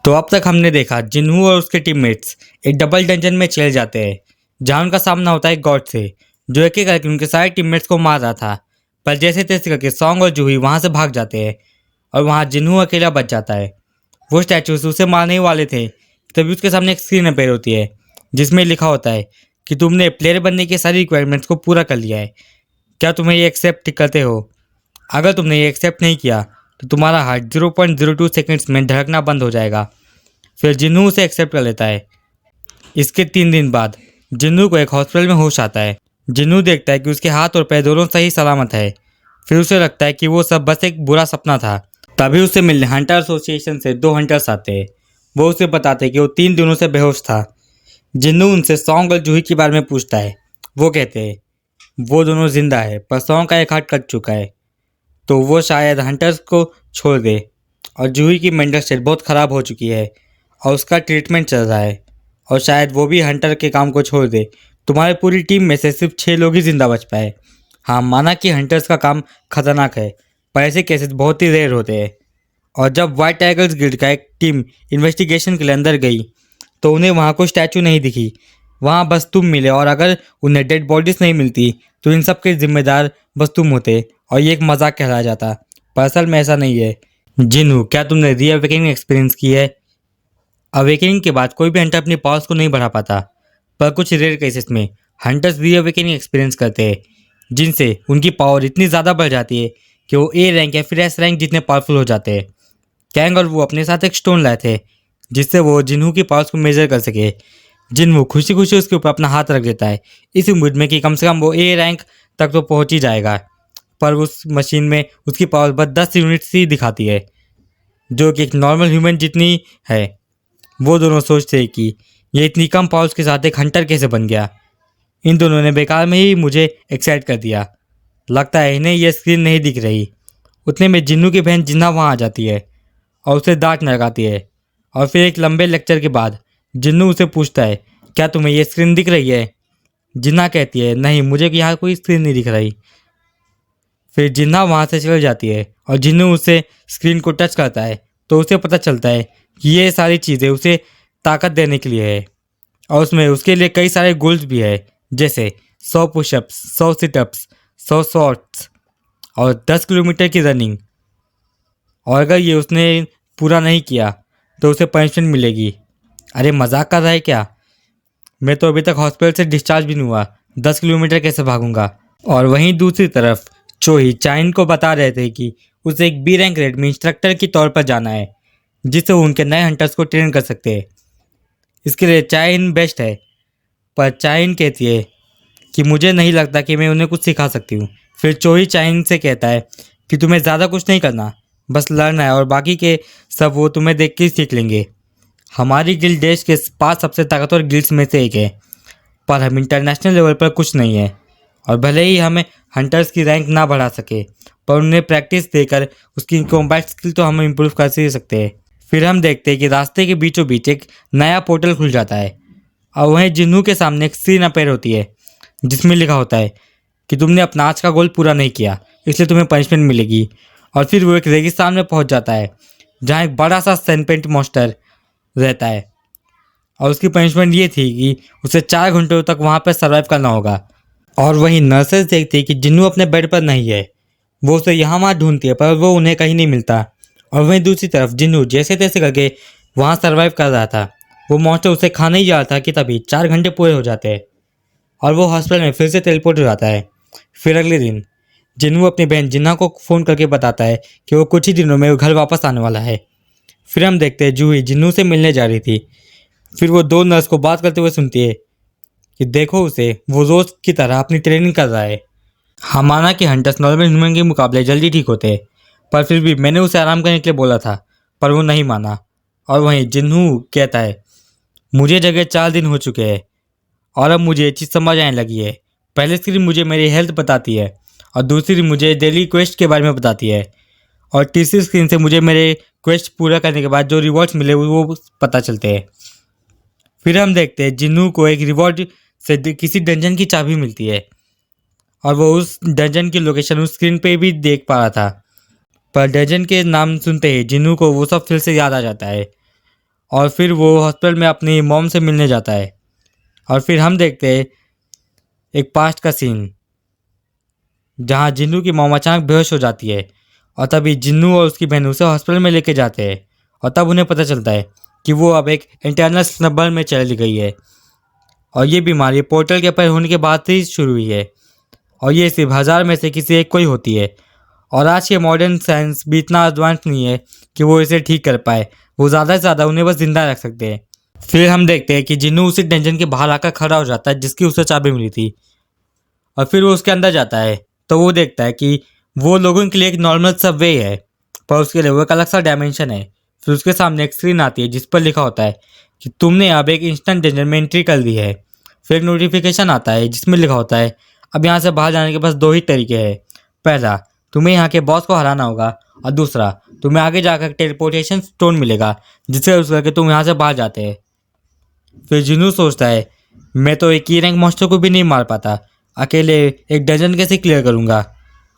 तो अब तक हमने देखा जिन्हू और उसके टीममेट्स एक डबल डंजन में चले जाते हैं जहां उनका सामना होता है गॉड से, जो एक एक करके उनके सारे टीममेट्स को मार रहा था। पर जैसे तैसे करके सॉन्ग और जूही वहां से भाग जाते हैं और वहां जिन्हू अकेला बच जाता है। वो स्टैचूज उसे मारने ही वाले थे, तभी उसके सामने एक स्क्रीन अपेयर होती है जिसमें लिखा होता है कि तुमने प्लेयर बनने के सारी रिक्वायरमेंट्स को पूरा कर लिया है। क्या तुम्हें ये एक्सेप्ट करते हो? अगर तुमने ये एक्सेप्ट नहीं किया तो तुम्हारा हार्ट 0.02 सेकेंड्स में धड़कना बंद हो जाएगा। फिर जिन्नू उसे एक्सेप्ट कर लेता है। इसके 3 दिन बाद जिन्नू को एक हॉस्पिटल में होश आता है। जिन्नू देखता है कि उसके हाथ और पैर दोनों सही सलामत है। फिर उसे लगता है कि वो सब बस एक बुरा सपना था। तभी उसे मिलने हंटर एसोसिएशन से 2 हंटर्स आते हैं। वो उसे बताते हैं कि वो 3 दिनों से बेहोश था। जिन्नू उनसे सॉन्ग और जूही के बारे में पूछता है। वो कहते हैं वो दोनों जिंदा है, पर सॉन्ग का एक हाथ कट चुका है, तो वो शायद हंटर्स को छोड़ दे। और जूही की मेंटल स्टेट बहुत ख़राब हो चुकी है और उसका ट्रीटमेंट चल रहा है, और शायद वो भी हंटर के काम को छोड़ दे। तुम्हारी पूरी टीम में से सिर्फ 6 लोग ही जिंदा बच पाए। हाँ, माना कि हंटर्स का काम खतरनाक है, पर ऐसे केसेस बहुत ही रेयर होते हैं। और जब वाइट टाइगर्स गिल्ड का एक टीम इन्वेस्टिगेशन के लिए अंदर गई तो उन्हें वहाँ कोई स्टैचू नहीं दिखी। वहाँ बस तुम मिले, और अगर उन्हें डेड बॉडीज नहीं मिलती तो इन सब के जिम्मेदार बस तुम होते और ये एक मजाक कहलाया जाता। पर असल में ऐसा नहीं है। जिन्हू, क्या तुमने री अवेकनिंग एक्सपीरियंस की है? अवेकनिंग के बाद कोई भी हंटर अपनी पावर्स को नहीं बढ़ा पाता, पर कुछ रेयर केसेस में हंटर्स री अवेकनिंग एक्सपीरियंस करते हैं, जिनसे उनकी पावर इतनी ज़्यादा बढ़ जाती है कि वो ए रैंक या फिर एस रैंक जितने पावरफुल हो जाते हैं। कैंग और वो अपने साथ एक स्टोन लाए थे जिससे वो जिन्हू की पावर्स को मेजर कर सके। जिन्हू खुशी खुशी उसके ऊपर अपना हाथ रख देता है, इस उम्मीद में कि कम से कम वो ए रैंक तक तो पहुंच ही जाएगा। पर उस मशीन में उसकी पावर बस 10 यूनिट्स ही दिखाती है, जो कि एक नॉर्मल ह्यूमन जितनी है। वो दोनों सोचते हैं कि ये इतनी कम पावर्स के साथ एक हंटर कैसे बन गया। इन दोनों ने बेकार में ही मुझे एक्साइट कर दिया। लगता है इन्हें यह स्क्रीन नहीं दिख रही। उतने में जिन्नू की बहन जिन्ना वहाँ आ जाती है और उसे डांट लगाती है। और फिर एक लंबे लेक्चर के बाद जिन्नू उसे पूछता है, क्या तुम्हें ये स्क्रीन दिख रही है? जिन्ना कहती है, नहीं, मुझे यहाँ कोई स्क्रीन नहीं दिख रही। फिर जिन्ना वहाँ से चल जाती है और जिन्नू उसे स्क्रीन को टच करता है तो उसे पता चलता है कि ये सारी चीज़ें उसे ताकत देने के लिए है, और उसमें उसके लिए कई सारे गोल्स भी है, जैसे 100 पुशअप्स, 100 सिटअप्स, 100 शॉट्स और 10 किलोमीटर की रनिंग। और अगर ये उसने पूरा नहीं किया तो उसे पनिशमेंट मिलेगी। अरे मजाक कर रहा है क्या? मैं तो अभी तक हॉस्पिटल से डिस्चार्ज भी नहीं हुआ, 10 किलोमीटर कैसे भागूंगा? और वहीं दूसरी तरफ चोही चाइन को बता रहे थे कि उसे एक बी रैंक रेड में इंस्ट्रक्टर के तौर पर जाना है, जिससे वो उनके नए हंटर्स को ट्रेन कर सकते हैं। इसके लिए चाइन बेस्ट है, पर चाइन कहती है कि मुझे नहीं लगता कि मैं उन्हें कुछ सिखा सकती हूँ। फिर चोही चाइन से कहता है कि तुम्हें ज़्यादा कुछ नहीं करना, बस लड़ना है, और बाकी के सब वो तुम्हें देख के ही सीख लेंगे। हमारी गिल्ड देश के 5 सबसे ताकतवर गिल्ड्स में से एक है, पर हम इंटरनेशनल लेवल पर कुछ नहीं है। और भले ही हमें हंटर्स की रैंक ना बढ़ा सके, पर उन्हें प्रैक्टिस देकर उसकी कॉम्बैट स्किल तो हम इम्प्रूव कर ही सकते हैं। फिर हम देखते हैं कि रास्ते के बीचों बीच एक नया पोर्टल खुल जाता है, और वहीं जिन्नू के सामने एक सीन अपेयर होती है जिसमें लिखा होता है कि तुमने अपना आज का गोल पूरा नहीं किया, इसलिए तुम्हें पनिशमेंट मिलेगी। और फिर वो एक रेगिस्तान में पहुंच जाता है जहाँ एक बड़ा सा सैंडपेंट मॉन्स्टर रहता है, और उसकी पनिशमेंट ये थी कि उसे 4 घंटों तक वहाँ पर सर्वाइव करना होगा। और वहीं नर्सेज देखती है कि जिन्नू अपने बेड पर नहीं है। वो उसे यहाँ वहाँ ढूंढती है, पर वो उन्हें कहीं नहीं मिलता। और वहीं दूसरी तरफ जिन्नू जैसे तैसे करके वहाँ सर्वाइव कर रहा था। वो मॉन्स्टर उसे खाने ही जा रहा था कि तभी 4 घंटे पूरे हो जाते हैं और वो हॉस्पिटल में फिर से टेलीपोर्ट हो जाता है। फिर अगले दिन जिन्नू अपनी बहन जिन्ना को फ़ोन करके बताता है कि वो कुछ ही दिनों में घर वापस आने वाला है। फिर हम देखते हैं जूही जिन्नू से मिलने जा रही थी। फिर वो 2 नर्स को बात करते हुए सुनती है कि देखो उसे, वो रोज़ की तरह अपनी ट्रेनिंग कर रहा है। हाँ, माना कि हंटर्स नॉर्मल ह्यूमन के मुकाबले जल्दी ठीक होते हैं, पर फिर भी मैंने उसे आराम करने के लिए बोला था, पर वो नहीं माना। और वहीं जिन्नू कहता है, मुझे जगह 4 दिन हो चुके हैं और अब मुझे ये चीज़ समझ आने लगी है। पहले स्क्रीन मुझे मेरी हेल्थ बताती है, और दूसरी मुझे डेली क्वेस्ट के बारे में बताती है, और तीसरी स्क्रीन से मुझे मेरे क्वेस्ट पूरा करने के बाद जो रिवॉर्ड्स मिले वो पता चलते हैं। फिर हम देखते हैं जिन्नू को एक रिवॉर्ड से किसी डंजन की चाबी मिलती है, और वो उस डंजन की लोकेशन उस स्क्रीन पे भी देख पा रहा था। पर डंजन के नाम सुनते ही जिन्नू को वो सब फिर से याद आ जाता है, और फिर वो हॉस्पिटल में अपनी मॉम से मिलने जाता है। और फिर हम देखते हैं एक पास्ट का सीन जहाँ जिन्नू की मॉम अचानक बेहोश हो जाती है और तभी जिन्नू और उसकी बहन उसे हॉस्पिटल में लेके जाते हैं और तब उन्हें पता चलता है कि वो अब एक इंटरनल स्नब्बल में चली गई है और ये बीमारी पोर्टल के पर होने के बाद से ही शुरू हुई है और ये सिर्फ 1000 में से किसी एक को ही होती है। और आज के मॉडर्न साइंस भी इतना एडवांस नहीं है कि वो इसे ठीक कर पाए, वो ज़्यादा से ज़्यादा उन्हें बस जिंदा रख सकते हैं। फिर हम देखते हैं कि जिन्नू उसी टेंशन के बाहर आकर खड़ा हो जाता है जिसकी उसे चाबी मिली थी और फिर वो उसके अंदर जाता है तो वो देखता है कि वो लोगों के लिए एक नॉर्मल सा वे है पर उसके लिए वो एक अलग सा डायमेंशन है। फिर उसके सामने एक स्क्रीन आती है जिस पर लिखा होता है कि तुमने अब एक इंस्टेंट डेंजर में एंट्री कर दी है। फिर एक नोटिफिकेशन आता है जिसमें लिखा होता है अब यहाँ से बाहर जाने के बस 2 ही तरीके हैं, पहला तुम्हें यहाँ के बॉस को हराना होगा और दूसरा तुम्हें आगे जाकर टेलीपोर्टेशन स्टोन मिलेगा जिससे यूज करके तुम यहाँ से बाहर जाते हैं। फिर जिन्नू सोचता है मैं तो एक ही रैंक मॉन्स्टर को भी नहीं मार पाता, अकेले एक डजन कैसे क्लियर करूँगा।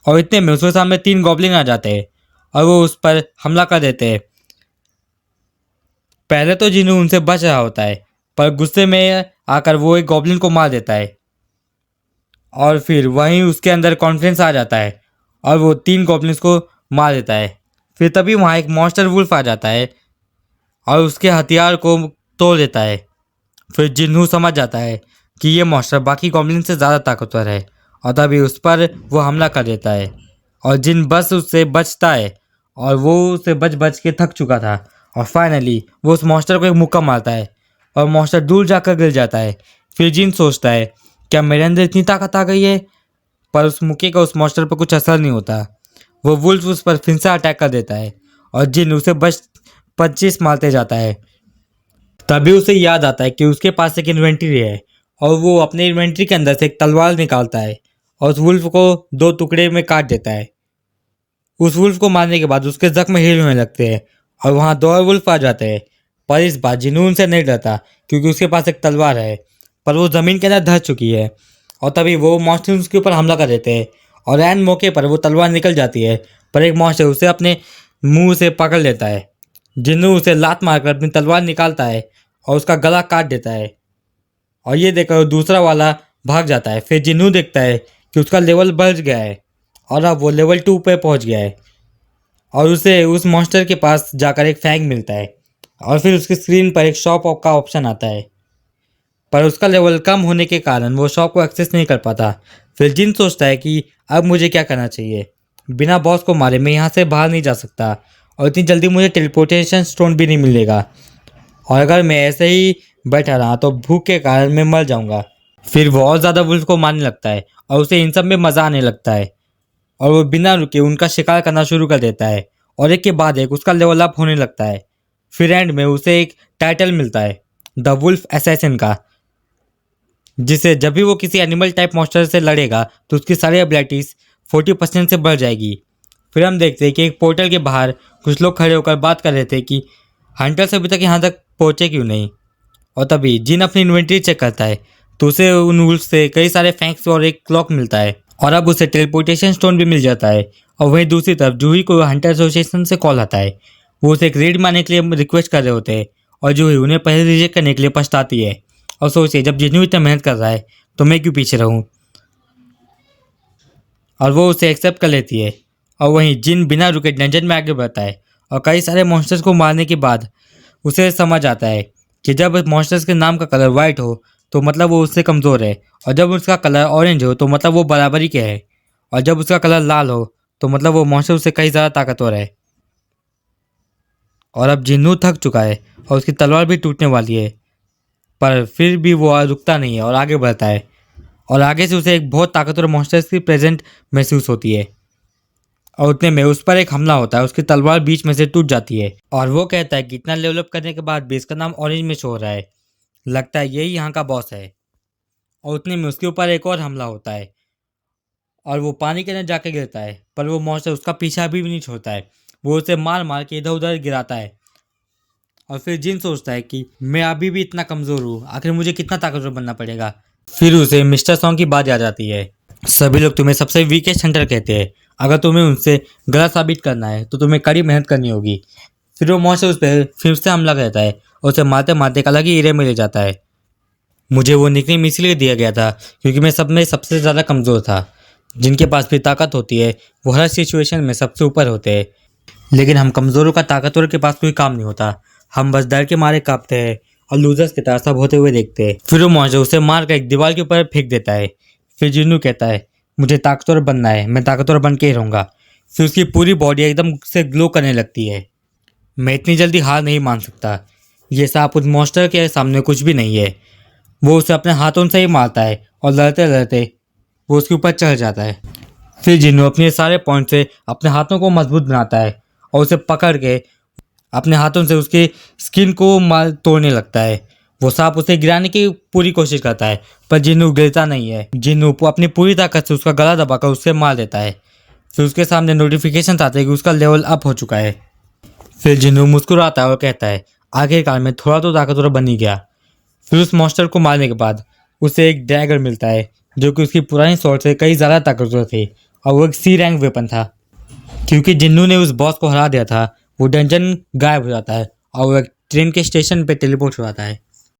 और इतने में उसके सामने 3 गॉब्लिन आ जाते हैं और वो उस पर हमला कर देते हैं। पहले तो जिन्नू उनसे बच रहा होता है पर गुस्से में आकर वो एक गॉब्लिन को मार देता है और फिर वहीं उसके अंदर कॉन्फिडेंस आ जाता है और वो 3 गॉब्लिन्स को मार देता है। फिर तभी वहाँ एक मॉन्स्टर वुल्फ आ जाता है और उसके हथियार को तोड़ देता है। फिर जिन्नू समझ जाता है कि ये मॉन्स्टर बाकी गॉब्लिन से ज़्यादा ताकतवर है और तभी उस पर वो हमला कर देता है और जिन बस उससे बचता है और वो उससे बच बच के थक चुका था और फाइनली वो उस मॉन्स्टर को एक मुक्का मारता है और मॉन्स्टर दूर जाकर गिर जाता है। फिर जिन सोचता है क्या मेरे अंदर इतनी ताकत आ गई है, पर उस मुक्के का उस मॉन्स्टर पर कुछ असर नहीं होता। वो वुल्फ उस पर फिर से अटैक कर देता है और जिन उसे बस 25 मारते जाता है। तभी उसे याद आता है कि उसके पास एक इन्वेंटरी है और वो अपने इन्वेंटरी के अंदर से एक तलवार निकालता है और उस वुल्फ को 2 टुकड़े में काट देता है। उस वुल्फ को मारने के बाद उसके जख्म हील होने लगते हैं और वहाँ 2 और वुल्फ आ जाते हैं। पर इस बार जिन्नू से नहीं डरता क्योंकि उसके पास एक तलवार है, पर वो ज़मीन के अंदर धस चुकी है। और तभी वो मॉन्स्टर उसके ऊपर हमला कर देते हैं और ऐन मौके पर वो तलवार निकल जाती है पर एक मॉन्स्टर उसे अपने मुंह से पकड़ लेता है। जिन्नू उसे लात मारकर अपनी तलवार निकालता है और उसका गला काट देता है और ये देखकर वो दूसरा वाला भाग जाता है। फिर जिन्नू देखता है कि उसका लेवल बढ़ गया है और अब वो लेवल 2 पे पहुंच गया है और उसे उस मॉन्स्टर के पास जाकर एक फैंग मिलता है और फिर उसकी स्क्रीन पर एक शॉप का ऑप्शन आता है, पर उसका लेवल कम होने के कारण वो शॉप को एक्सेस नहीं कर पाता। फिर जिन सोचता है कि अब मुझे क्या करना चाहिए, बिना बॉस को मारे मैं यहाँ से बाहर नहीं जा सकता और इतनी जल्दी मुझे टेलीपोर्टेशन स्टोन भी नहीं मिलेगा और अगर मैं ऐसे ही बैठा रहा तो भूख के कारण मैं मर जाऊंगा। फिर वो और ज़्यादा वुल्फ को मारने लगता है और उसे इन सब में मज़ा आने लगता है और वो बिना रुके उनका शिकार करना शुरू कर देता है और एक के बाद एक उसका लेवल अप होने लगता है। फिर एंड में उसे एक टाइटल मिलता है द वुल्फ असैसिन का, जिसे जब भी वो किसी एनिमल टाइप मॉन्स्टर से लड़ेगा तो उसकी सारी एबिलिटीज़ 40% से बढ़ जाएगी। फिर हम देखते हैं कि एक पोर्टल के बाहर कुछ लोग खड़े होकर बात कर रहे थे कि हंटर्स अभी तक यहाँ तक पहुँचे क्यों नहीं। और तभी जिन अपनी इन्वेंटरी चेक करता है तो उसे उन वुल्फ से कई सारे फैंक्स और एक क्लॉक मिलता है और अब उसे टेलीपोर्टेशन स्टोन भी मिल जाता है। और वहीं दूसरी तरफ जूही को हंटर एसोसिएशन से कॉल आता है, वो उसे एक रेड मारने के लिए रिक्वेस्ट कर रहे होते हैं और जूही उन्हें पहले रिजेक्ट करने के लिए पछताती है और सोचे जब जिन्नू इतना मेहनत कर रहा है तो मैं क्यों पीछे रहूं, और वो उसे एक्सेप्ट कर लेती है। और वहीं जिन बिना रुके डंजन में आगे बढ़ता है और कई सारे मॉन्स्टर्स को मारने के बाद उसे समझ आता है कि जब मॉन्स्टर्स के नाम का कलर वाइट हो तो मतलब वो उससे कमज़ोर है और जब उसका कलर ऑरेंज हो तो मतलब वो बराबरी के है और जब उसका कलर लाल हो तो मतलब वो मॉन्स्टर उससे कई ज़्यादा ताकतवर है। और अब जिन्नू थक चुका है और उसकी तलवार भी टूटने वाली है, पर फिर भी वो रुकता नहीं है और आगे बढ़ता है और आगे से उसे एक बहुत ताकतवर मॉन्स्टर्स की प्रेजेंट महसूस होती है और उतने में उस पर एक हमला होता है। उसकी तलवार बीच में से टूट जाती है और वो कहता है कि इतना डेवलप करने के बाद भी इसका नाम ऑरेंज में शो हो रहा है, लगता है यही यहाँ का बॉस है। और उतने में उसके ऊपर एक और हमला होता है और वो पानी के अंदर जाके गिरता है, पर वो मॉन्स्टर उसका पीछा भी नहीं छोड़ता है, वो उसे मार मार के इधर उधर गिराता है। और फिर जिन सोचता है कि मैं अभी भी इतना कमज़ोर हूँ, आखिर मुझे कितना ताकतवर बनना पड़ेगा। फिर उसे मिस्टर सॉन्ग की बात याद आती है, सभी लोग तुम्हें सबसे वीकेस्ट हंटर कहते हैं, अगर तुम्हें उनसे गलत साबित करना है तो तुम्हें कड़ी मेहनत करनी होगी। फिर वो मॉन्स्टर उस पर फिर से हमला करता है और उसे मारते मारते एक अलग ही एरिया में ले जाता है। मुझे वो निकनेम इसलिए दिया गया था क्योंकि मैं सब में सबसे ज़्यादा कमज़ोर था। जिनके पास भी ताकत होती है वो हर सिचुएशन में सबसे ऊपर होते हैं, लेकिन हम कमज़ोरों का ताकतवर के पास कोई काम नहीं होता। हम बस डर के मारे कांपते हैं और लूजर्स की तरह सब होते हुए देखते हैं। फिर वो मॉन्स्टर उसे मार कर एक दीवार के ऊपर फेंक देता है। फिर जिन्नू कहता है मुझे ताकतवर बनना है, मैं ताकतवर बन के ही रहूँगा। फिर उसकी पूरी बॉडी एकदम से ग्लो करने लगती है। मैं इतनी जल्दी हार नहीं मान सकता। ये सांप उस मॉन्स्टर के सामने कुछ भी नहीं है। वो उसे अपने हाथों से ही मारता है और लड़ते लड़ते वो उसके ऊपर चढ़ जाता है। फिर जिन्नू अपने सारे पॉइंट से अपने हाथों को मजबूत बनाता है और उसे पकड़ के अपने हाथों से उसके स्किन को मार तोड़ने लगता है। वो सांप उसे गिराने की पूरी कोशिश करता है पर जिन्नू गिरता नहीं है। जिन्नू अपनी पूरी ताकत से उसका गला दबाकर उससे मार देता है। फिर उसके सामने नोटिफिकेशन आता है कि उसका लेवल अप हो चुका है। फिर जिन्नू मुस्कुराता है और कहता है आखिरकार मैं थोड़ा तो ताकतवर बन ही गया। फिर उस मॉन्स्टर को मारने के बाद उसे एक डैगर मिलता है जो कि उसकी पुरानी स्वॉर्ड से कई ज़्यादा ताकतवर थी और वो एक सी रैंक वेपन था। क्योंकि जिन्नू ने उस बॉस को हरा दिया था वो डंजन गायब हो जाता है और वो एक ट्रेन के स्टेशन पे टेलीपोर्ट हो जाता है।